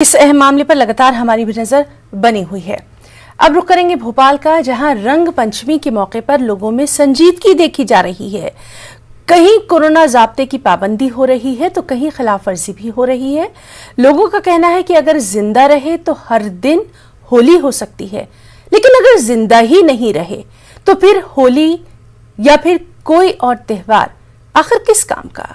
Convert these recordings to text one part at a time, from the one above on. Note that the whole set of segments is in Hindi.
इस अहम मामले पर लगातार हमारी भी नजर बनी हुई है। अब रुख करेंगे भोपाल का, जहां रंग पंचमी के मौके पर लोगों में संजीदगी देखी जा रही है। कहीं कोरोना जाब्ते की पाबंदी हो रही है तो कहीं खिलाफ वर्जी भी हो रही है। लोगों का कहना है कि अगर जिंदा रहे तो हर दिन होली हो सकती है, लेकिन अगर जिंदा ही नहीं रहे तो फिर होली या फिर कोई और त्योहार आखिर किस काम का।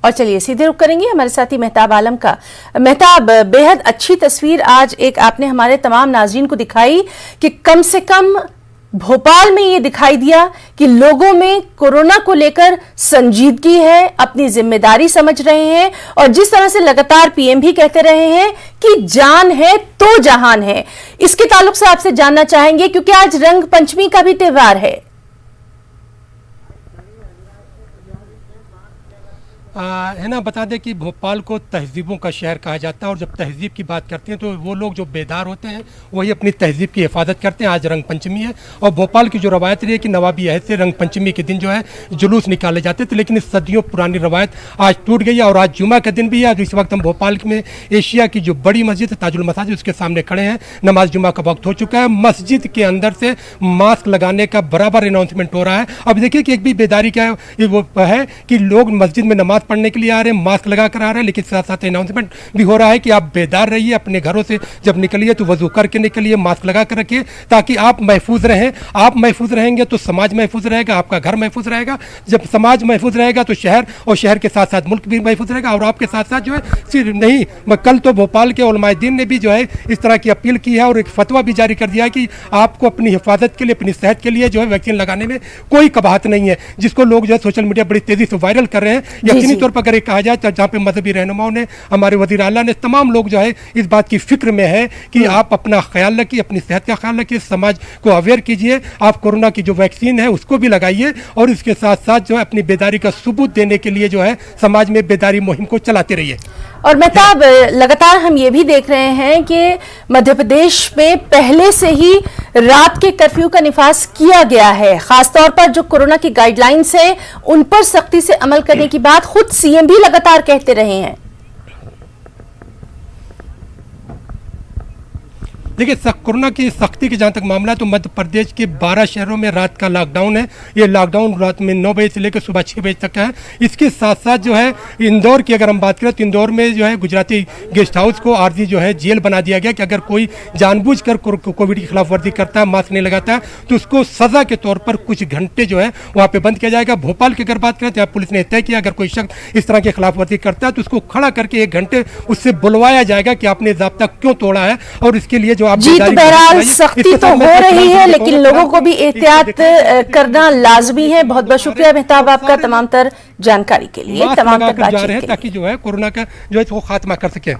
और चलिए सीधे रुख करेंगे हमारे साथी मेहताब आलम का। मेहताब, बेहद अच्छी तस्वीर आज एक आपने हमारे तमाम नाज़रीन को दिखाई कि कम से कम भोपाल में ये दिखाई दिया कि लोगों में कोरोना को लेकर संजीदगी है, अपनी जिम्मेदारी समझ रहे हैं और जिस तरह से लगातार पीएम भी कहते रहे हैं कि जान है तो जहान है। इसके ताल्लुक से आपसे जानना चाहेंगे क्योंकि आज रंग पंचमी का भी त्योहार है। है ना, बता दें कि भोपाल को तहजीबों का शहर कहा जाता है और जब तहजीब की बात करते हैं तो वो लोग जो बेदार होते हैं वही अपनी तहजीब की हिफाजत करते हैं। आज रंग पंचमी है और भोपाल की जो रवायत रही है कि नवाबी अहद से रंग पंचमी के दिन जो है जुलूस निकाले जाते थे, लेकिन इस सदियों पुरानी रवायत आज टूट गई है। और आज जुमा का दिन भी है। इस वक्त हम भोपाल में एशिया की जो बड़ी मस्जिद है ताजुल मसाजिद, उसके सामने खड़े हैं। नमाज जुमा का वक्त हो चुका है। मस्जिद के अंदर से मास्क लगाने का बराबर अनाउंसमेंट हो रहा है। अब देखिए कि एक भी बेदारी क्या है, वो है कि लोग मस्जिद में नमाज पढ़ने के लिए आ रहे हैं, मास्क लगा कर आ रहे हैं, लेकिन साथ साथ अनाउंसमेंट भी हो रहा है कि आप बेदार रहिए, अपने घरों से जब निकलिए तो वजू करके निकलिए, मास्क लगा कर रखिए ताकि आप महफूज रहें। आप महफूज रहेंगे तो समाज महफूज रहेगा, आपका घर महफूज रहेगा। जब समाज महफूज रहेगा तो शहर, और शहर के साथ साथ मुल्क भी महफूज रहेगा। और आपके साथ साथ जो है सिर्फ नहीं, कल तो भोपाल के उलमाए दीन ने भी जो है इस तरह की अपील की है और एक फतवा भी जारी कर दिया है कि आपको अपनी हिफाजत के लिए, अपनी सेहत के लिए जो है वैक्सीन लगाने में कोई कबाहत नहीं है, जिसको लोग जो है सोशल मीडिया बड़ी तेजी से वायरल कर रहे हैं। यकीनी तौर पर अगर कहा जाए तो जहाँ पे मजहबी रहनुमाओं ने, हमारे वज़ीर आला ने, तमाम लोग जो है इस बात की फिक्र में है कि आप अपना ख्याल रखिए, अपनी सेहत का ख्याल रखिए, समाज को अवेयर कीजिए। आप कोरोना की जो वैक्सीन है उसको भी लगाइए और इसके साथ साथ जो है अपनी बेदारी का सबूत देने के लिए जो है समाज में बेदारी मुहिम को चलाते रहिए। और मेहताब, लगातार हम ये भी देख रहे हैं कि मध्य प्रदेश में पहले से ही रात के कर्फ्यू का निफाज किया गया है। खासतौर पर जो कोरोना की गाइडलाइंस है उन पर सख्ती से अमल करने की बात खुद सीएम भी लगातार कहते रहे हैं। देखिए, कोरोना की सख्ती के जहाँ तक मामला है तो मध्य प्रदेश के 12 शहरों में रात का लॉकडाउन है। ये लॉकडाउन रात में 9 बजे से लेकर सुबह 6 बजे तक का है। इसके साथ साथ जो है इंदौर की अगर हम बात करें तो इंदौर में जो है गुजराती गेस्ट हाउस को आरजी जो है जेल बना दिया गया कि अगर कोई जानबूझकर कोविड की खिलाफ वर्जी करता है, मास्क नहीं लगाता है तो उसको सजा के तौर पर कुछ घंटे जो है वहाँ पर बंद किया जाएगा। भोपाल की अगर बात करें तो पुलिस ने तय किया अगर कोई शख्स इस तरह की खिलाफ वर्जी करता है तो उसको खड़ा करके 1 घंटे उससे बुलवाया जाएगा कि आपने ज़ाब्ता क्यों तोड़ा है। और इसके लिए जो जी, तो बहरहाल सख्ती तो हो रही है लेकिन लोगों को भी एहतियात करना लाजमी है। बहुत बहुत शुक्रिया मेहताब आपका तमाम तर जानकारी के लिए, तमाम तर बातचीत के लिए। ताकि जो है कोरोना का जो है वो खात्मा कर सके।